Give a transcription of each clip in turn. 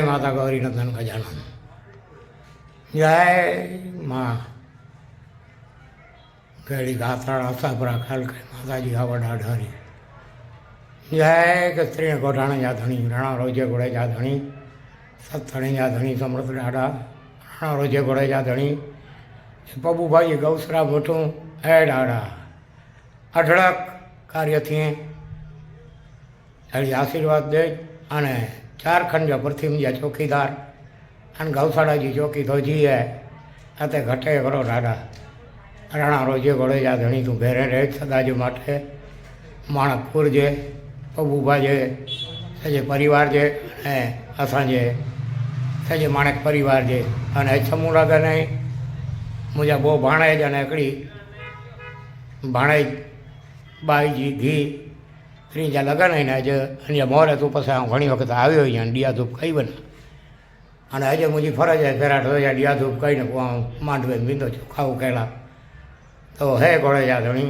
माता गौरी नंदन गजानन जय माँ केड़ी गाथड़ा सापरा खाल के माता जी आवड़ ढारी जय कस्त्री गोठाणे जा धणी रणा रोजे घोड़े जा धणी सतणी जा धणी समृद्ध ॾाढा रणा रोजे घोड़े जा धणी पबू भाई गौसरा भोठूं ऐ ॾाढा अढड़क कार्य थिए अड़ी आशीर्वाद दे अने झारखंड जो पृथ्वी जा चौकीदार अन गौशाला की चौकी तो जी है अते घटे करो ॾाढा रणा रोजे घोड़े जा धणी तूं भेरे रहे सदा जे माठे माणकपुर जे पबूबा जे सजे परिवार जे ऐं असांजे सजे माणक परिवार जे अने समूह लगन मुंहिंजा बो भाणेज अने हिकिड़ी भाणेज बाई जी धी टी जा लगन आहिनि अॼु अञा मोहर धूप सां घणी वक़्तु आवियो ई आहिनि ॾिया धूप कई वञे अने अॼु मुंहिंजी फ़र्ज़ु आहे पहिरां रोज़ा ॾिया धूप कई न पोइ आउं मांडवे में वेंदो चोखाऊ कयला तो हे घोड़े जा धणी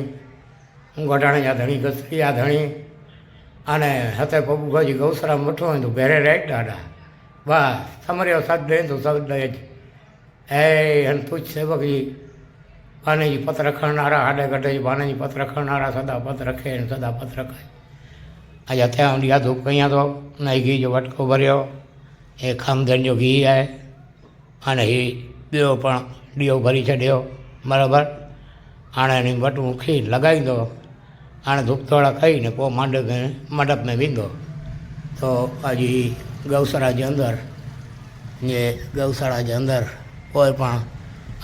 गोठाणे जा धणी कस्ती जा धणी अने हथे पबू भाजी गौसरा मुठो वेंदो भेरे रेट ॾाढा बस समरियो सद ॾे तो सद ॾे ऐं हन पुछ सेवक जी बाने जी पत रखण वारा हाॾे गॾे जी बाने जी पत रखण वारा सदा पत रखे सदा पत रखे अॼु हथे आउं ॾिया धूप कयां थो नई घी जो वटको भरियो हे खामधन जो घी आहे हाणे हीउ ॿियो पण ॾियो भरी छॾियो बराबरि हाणे हिन वटूं खीर लॻाईंदो हाणे धूप थोड़ा कई न पोइ मंडप में वेंदो तो अॼु गौशाला जे अंदरि ये गौशाला जे अंदरि पोइ पाण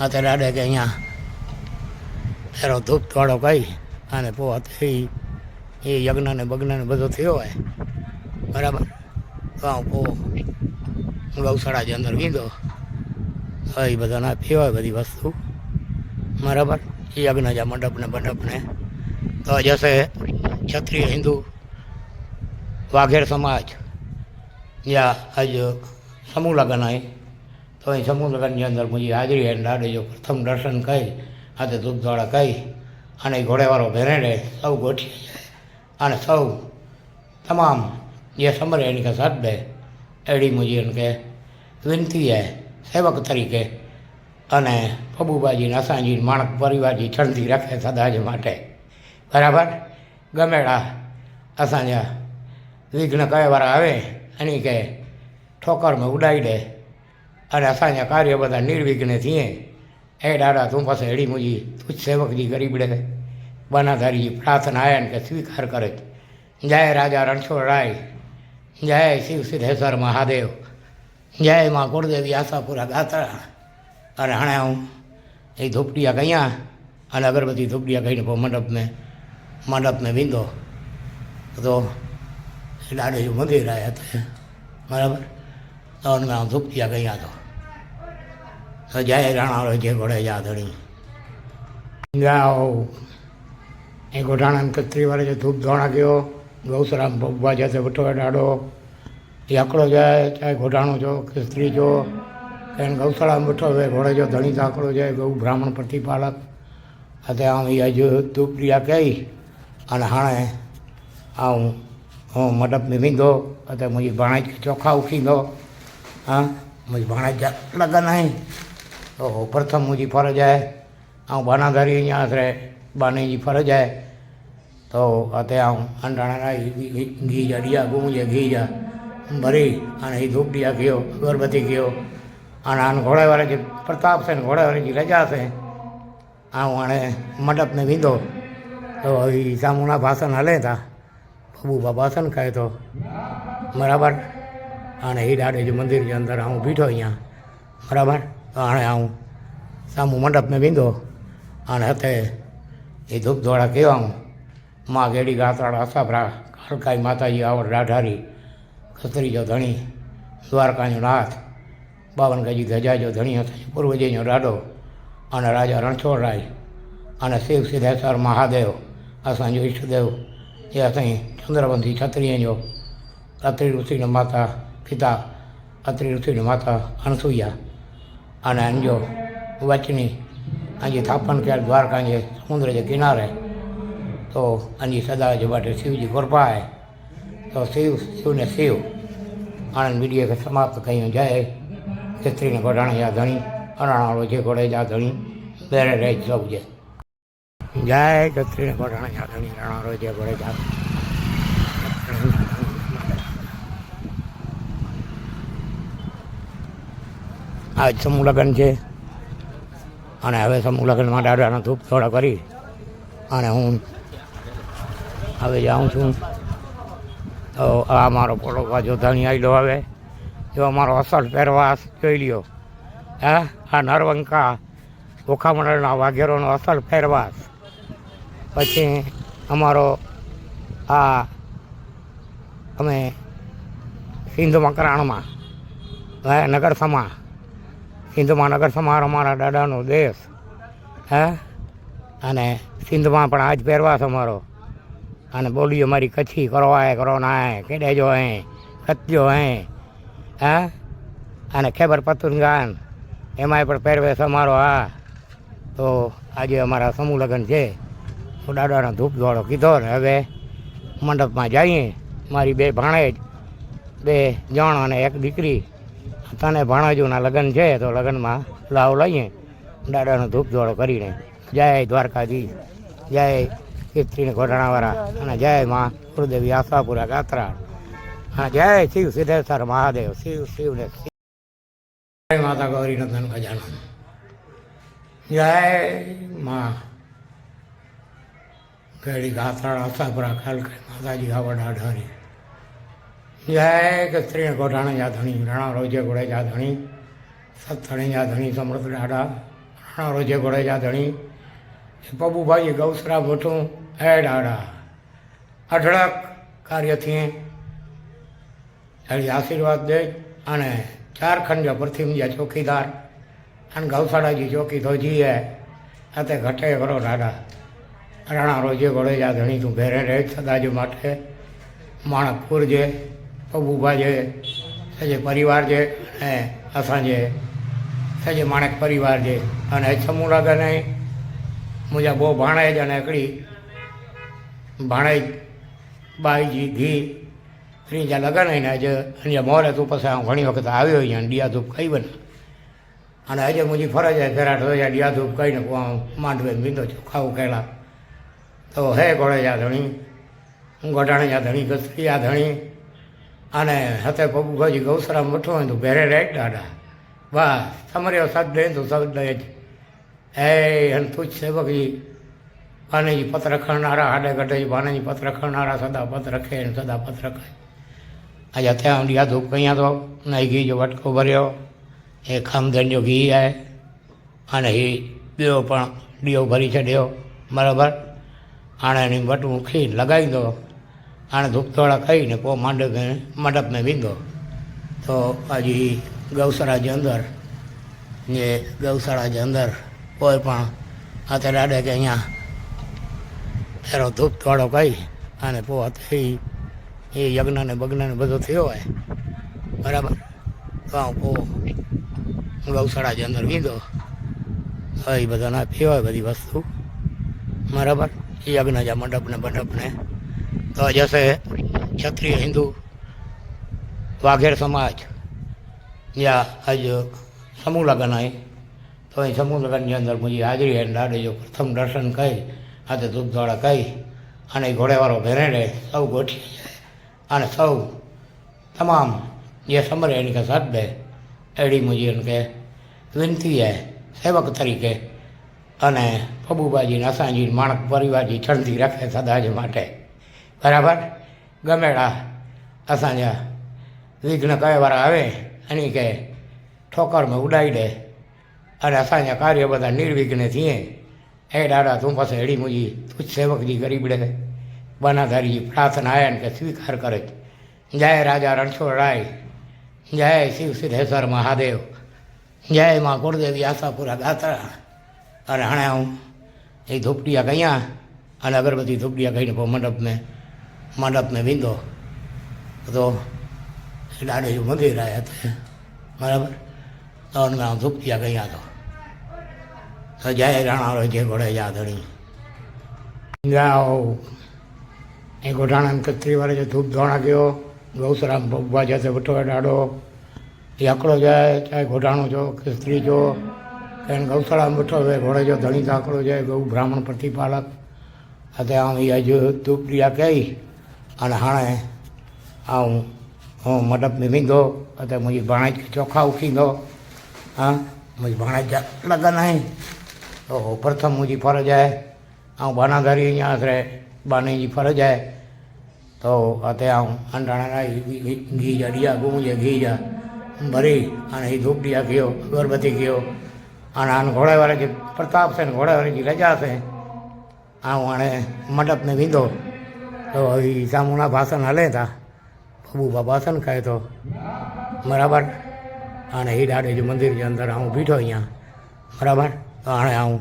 हथे ॾाॾे के अञा पहिरों धूप थोड़ो कई हाणे पोइ हथे ये यज्ञ ने बग्न ने बधो थियो है बराबर तो पोइ गौशाला जे अंदरि वेंदो हई बधो न पियो है बधी वस्तु बराबर यज्ञ जा मंडप ने तो जैसे क्षत्रिय हिंदू वाघेर समाज या अज समूह लगन है तो ये समूह लगन के अंदर मुझी हाजिरी है ॾाॾे जो प्रथम दर्शन कई हथे धूप धोड़ा कई हाणे घोड़े वारो भेरे ॾे सौ गोठी हाणे सौ तमाम ये समरे इनके साथ दे अड़ी मुझी इनके विनती है सेवक तरीके अने पबूबाजी ने असांजी माणक परिवार की छणती रखे सदा जे माटे बराबर गमेड़ा असांजा विघ्न कए वारा आवे एनी के ठोकर में उड़ाई दे अने असांजा कार्य बधा निर्विघ्न थिए ए ॾाढा तूं पासे अड़ी मुझी तुझ सेवक जी गरीबड़े बनाधारी जी प्रार्थना आयन के स्वीकार करे जय राजा रणछोड़ राय जय शिव सिद्धेश्वर महादेव जय माँ कुलदेवी आशापुरा गात्रा अरे हाँ हूँ ये धूपड़िया कई अने अगरबत्ती धूपड़िया कई पोइ मंडप में वेंदो तो ॾाढे जो मंदिर आहे हिते बराबर तो हुन में धूपड़िया कई तो जय राणा रोजे घोड़े जा धणी जाओ ऐं गोठाणनि कतरी वारे जो धूप धोणा कयो गौसरा बब्बा जैसे वठो है ॾाढो हिकिड़ो जाए चाहे गोठाणो जो कस्त्री जो कंहिं गौशाला में वठो हुए घोड़े जो धणी आकड़ो जाए गौ ब्राह्मण प्रतिपालक हते आउं इहा अॼु धूप ॾिया कई अने हाणे आउं मंडप में वेंदो हते मुंहिंजी भाणेज खे चोखा उखींदो हाँ मुंहिंजी भाणेज जा लगन आहिनि तो प्रथम मुंहिंजी फ़र्ज़ु आहे ऐं बानाधारी अञा बाने जी फ़र्ज़ु आहे तो हते आउं अंडाणा घी जा ॾिया गुम जे घी जा भरी हाणे हीउ धूप ॾिया कयो अगरबत्ती कयो हाणे घोड़े वारे जे प्रताप सेन घोड़े वारे जी रजा से हाणे मंडप में वेंदो तो ही सामूना भाषण हले था बबूबा भाषण कहे तो बराबर हाणे ही ॾाॾे जो मंदिर जे अंदरि आउं बीठो आहियां बराबर तो हाणे आउं साम्हूं मंडप में वेंदो हाणे हथे ही धूप धोड़ा कयो आउं मां गेड़ी गातड़ा असाभरा कालकाई माता जी आवड़ ॾाढारी खतरी जो धणी द्वारका जो नाथ बावन गजी गजा जो धणी असांजे पूर्वज जो ॾाढो अने राजा रणछोड़ राय अने शिव सिद्धेश्वर महादेव असांजो इष्टदेव ये असांजी चंद्रवंशी क्षत्रिय जो अत्रि ऋषि माता पिता अत्रि ऋषि माता अनसुईया अने अंजो वचनी अंजी थापन कयल द्वारका जे समुद्र के किनारे तो अंजी सदा जे बाटे शिव जी कृपा है तो शिव ने शिव આણંદ મીડિયા સમાપ્ત કહ્યું જય સ્ત્રીને ગોઢાણા જા ધણી અરાણા રોજે ઘોડે જા ધણી બેરે રહી સૌ જય સ્ત્રીને ગોઢાણા જા ધણી રાણા રોજે ઘોડે જા આજ સમૂહ લગ્ન છે અને હવે સમૂહ લગ્નમાં દાદાનો ધૂપ થોડા કરી અને હું હવે જાઉં છું. તો આ મારો પોળો જોધાણી આવેલો હવે જો અમારો અસલ પહેરવાસ જોઈ લ્યો. હા, આ નરવંકા ઓખા મંડળના વાઘેરોનો અસલ પહેરવાસ. પછી અમારો આ અમે સિંધમાં કરાણમાં નગરસમા સિંધમાં નગરસમા અમારા દાદાનો દેશ. હે, અને સિંધમાં પણ આજ પહેરવાસ અમારો. અને બોલી અમારી કચ્છી કરો ના કેડે જો હે કચ્યો હે. હા, અને ખૈબર પખ્તૂનખ્વા એમાંય પણ પહેરવેશ અમારો. હા, તો આજે અમારા સમૂહ લગ્ન છે તો દાદાનો ધૂપ ધોળો કીધો ને હવે મંડપમાં જઈએ. મારી બે ભાણેજ, બે જણ અને એક દીકરી, તને ભાણેજોના લગ્ન છે તો લગ્નમાં લાવ લઈએ દાદાનો ધૂપ ધોળો કરીને. જય દ્વારકાધીશ, જય સ્ત્રીને ઘોડાણાવાળા અને જય માં ગુરુદેવી આશાપુરા ગાત્રા અને જય શિવ સિદ્ધેશ્વર મહાદેવ. શિવ ને જય માતા ગૌરી નંદન ગજાનન. જય માં ગેડી ગાત્રાળ આશાપુરા ખાલકઈ માતાજી ગાવડ આઢારી. જય કે સ્ત્રીને ઘોડાણા જા ધણી રાણા રોજે ઘોડે જા ધણી સત્થણી જા ધણી સમૃદ્ધ દાડા રાણા રોજે ઘોડે જા ધણી પબુભાઈ ગૌસરા ભઠું હે દાડા અઢળક કાર્યથી એની આશીર્વાદ દે અને ઝારખંડ પ્રથિમજા ચોકીદાર અને ગૌશાળાજી ચોકી ધોજી હે તે ઘટે કરો દાદા રાણા રોજે ઘોડે જા ધણી તું ઘેરે રહે સદાજ માટે માણકપુર જે પબુભા જે સજે પરિવાર જે અને અસાંજે સજે માણક પરિવાર જે અને સમૂહ લગ્ન મુંहिंजा બહુ ભાણેજ અને हिकिड़ी भाणेज बाईजी धी ત્રી जा લગ્ન આવીને આજે અહીંયા મોરે તું પછી હું ઘણી વખત આવ્યો અહીંયા ડિયા ધૂપ કહી બને અને આજે મુંहिंजी ફરજ आहे ફેરા ઠોયા ડિયા ધૂપ કહીને હું માંડવે મીંદો ચોખાવું કહેલા તો હે ઘોડે જા ધણી હું ગઢાણે જા ધણી ગસરી જા ધણી અને હતે પબુભાજી ગૌસરા મઠો હોય તો ભેરે રહે દાદા બસ સમર્યો સદ દે તો સદ દે જ હે અને તુજ સેવકી ભાનેજી પત રખડનારા હાડે ગઢે ભાનેજી પત રખડનારા સદા પત રખે ને સદા પત રખે. આજે ત્યાં ડિયા ધૂપ કહીયા તો નહીં ઘી જો વટકો ભર્યો એ ખામધન્યો ઘી આવે અને એ ॿियो પણ ડીઓ ભરી છॾियो બરાબર. हाणे એની વટ મૂકી લગાવી દો हाणे धूप थोड़ा खाई पोइ मंडप में वेंदो तो हजी गौशाला जे अंदर ये गौशाला जे अंदर कोई पण हथे ॾाॾे के अँ पहिरों धूप थोड़ो कई अने पोइ हथे ये यज्ञ ने बग्न ने बधो थियो है बराबर. तो पोइ गौशाला जे अंदर वेंदो हई बधो ना पियो है बधी वस्तु बराबर. यज्ञ जा मंडप ने तो जैसे क्षत्रिय हिंदू वाघेर समाज या आज समूह लगन है तो ये समूह लगन के अंदर मुझी हाजरी है. ॾाॾे जो प्रथम दर्शन कई हाथे धूप धोड़ा कई अने घोड़े वालों भेरे रहे सब गोठी अने सब तमाम ये समरे इनके साथ दे अड़ी मुझी उनके विनती है सेवक तरीके अने पबूबाजी ने असांजी माणक परिवार जी चढ़ती रखे सदाज माटे बराबर. गमेड़ा असांजा विघ्न कहे वारा आवे एनी के ठोकर में उड़ाई दे अने असांजा कार्य बधा निर्विघ्न थिए. हे ॾाॾा तूं पासे अहिड़ी मुंहिंजी तुझ सेवक जी गरीबड़े बनाधारी जी प्रार्थना आहे के स्वीकार करे. जय राजा रणछोड़ राय, जय शिव सिद्धेश्वर महादेव, जय मां गुरुदेवी आशापुरा गात्रा. अने हाणे हूँ ये धूपड़िया कया अने अगरबत्ती धूपड़िया कहीने पोइ मंडप में वेंदो तो ॾाढे जो मंदिर आहे हिते बराबर. तो हुनमें धूपड़िया कया तो जय राणा रोजे घोड़े जा धणी जाओ ऐं घोटाणनि कतरी वारे जो धूप धोणा कयो ગૌસરામ ભગવા જતે વઠો ડાડો એ આંકડો જાય ચાહે ઘોડાણો જો કે સ્ત્રી જો કંઈ ગૌશાળામાં બેઠો હોય ઘોડે જો ધણી આંકડો જાય ગૌ બ્રાહ્મણ પ્રતિપાલક અતે આમ એ હજુ ધૂપડિયા કહી અને હાણે આવું હું મંડપને વીંધો અતે મુંहिंजी भाणाई खे चोखा उखींदो हाँ मुंहिंजी भाणाई जा लॻन आहिनि तो प्रथम मुंहिंजी फर्ज़ आहे ऐं बानाधारी અહીંયા આશરે બાની ફરજ आहे તો અતે આવું અંડાણા ઘી જા ડિયા ગુંજે ઘી જા ભરી અને એ ધૂપ ડિયા કયો અગરબત્તી કયો અને આને ઘોડેવાળા જે પ્રતાપ છે ને ઘોડેવાળી જે રજા છે આવું હાणे મંડપને વીંધો તો એ સામુના ભાષણ હલે था બબુબા ભાષણ કહે તો બરાબર અને એ ડાડે જે મંદિર જે અંદર હું બીઠો અહીંયા બરાબર તો હાणे આવું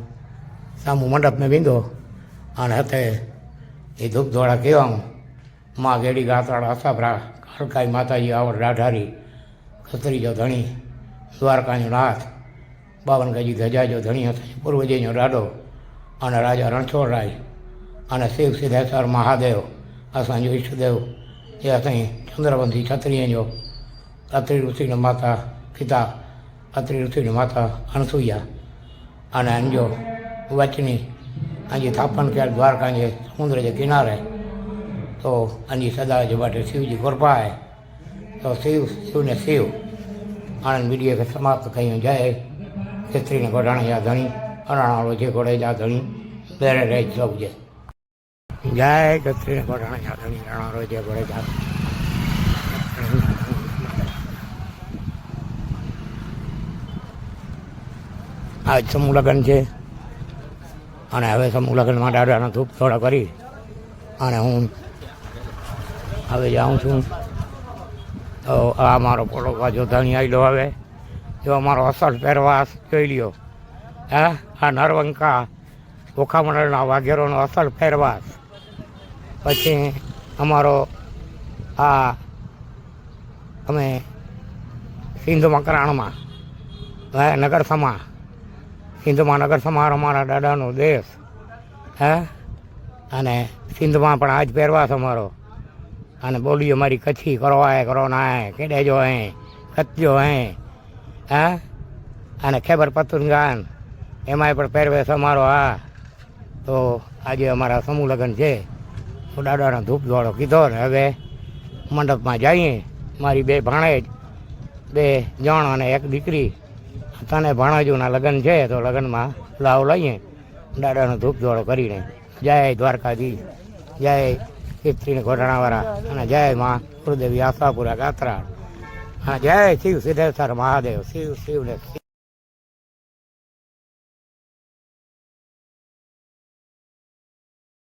સામું મંડપને વીંધો અને હતે એ ધૂપ ધોળા કહેવા માં ગેડી ગાતરાળ અસાભરા કાળકાઈ માતાજી આવડ રાઢારી ખત્રી જો ધણી દ્વારકાનો નાથ 52 ગજી ધજા જો ધણી હતો પૂર્વજીનો રાડો અને રાજા રણછોડરાય અને શિવ સિદ્ધેશ્વર મહાદેવ અસાંજો ઈષ્ટદેવ એ અસાंजी ચંદ્રવંશી ક્ષત્રિયજો અત્રિ ઋષિની માતા પિતા અત્રિ ઋષિની માતા અનસુઈયા અને અંજો વચની અહીં સ્થાપન કરેલ દ્વારકા જે સમુદ્ર જે કિનારે તો આની સદા જે માટે શિવજી કૃપા है તો શિવ ને શિવ આનંદ મીડિયા કે સમાપ્ત કહ્યું જય સ્ત્રીને ઘોડાણા યા ધણી અરાણાળો જે ઘોડે જા ધણી બેરે રહે સૌ જે જય સ્ત્રીને ઘોડાણા યા ધણી અરાણાળો જે ઘોડે જા આજ સમૂહ લગ્ન છે અને હવે સમૂહ લગ્નમાં દાદાના ધૂપ થોડા કરી અને હું હવે જાઉં છું તો આ મારો પોલો પાછો ધણી આવેલો હવે જો અમારો અસલ પહેરવાસ જોઈ લ્યો હા આ નરવંકા ઓખા મંડળના વાઘેરોનો અસલ પહેરવાસ પછી અમારો આ અમે સિંધમાં કરાણમાં નગર સમા સિંધમાં નગર સમાર અમારા દાદાનો દેશ હે અને સિંધમાં પણ આજ પહેરવાસ અમારો અને બોલી અમારી કચ્છી કરો ના હે કેડે જો હે કચ્યો હે હે અને ખૈબર પખ્તૂનખ્વા એમાંય પણ પહેરવેશ અમારો આ તો આજે અમારા સમૂહ લગ્ન છે તો દાદાનો ધૂપ ધોળો કીધો ને હવે મંડપમાં જઈએ મારી 2 ભાણેજ 2 જણ અને 1 દીકરી તને ભાણાજુના લગ્ન છે તો લગ્નમાં લાવ લઈએ દાદાનો ધૂપ ધોળો કરીને જય દ્વારકાધીશ જય સ્ત્રીને ઘોડાણાવાળા અને જય માં ગુરુદેવી આશાપુરા ગાત્રાળ હા જય શિવ સિદ્ધેશ્વર મહાદેવ શિવ ને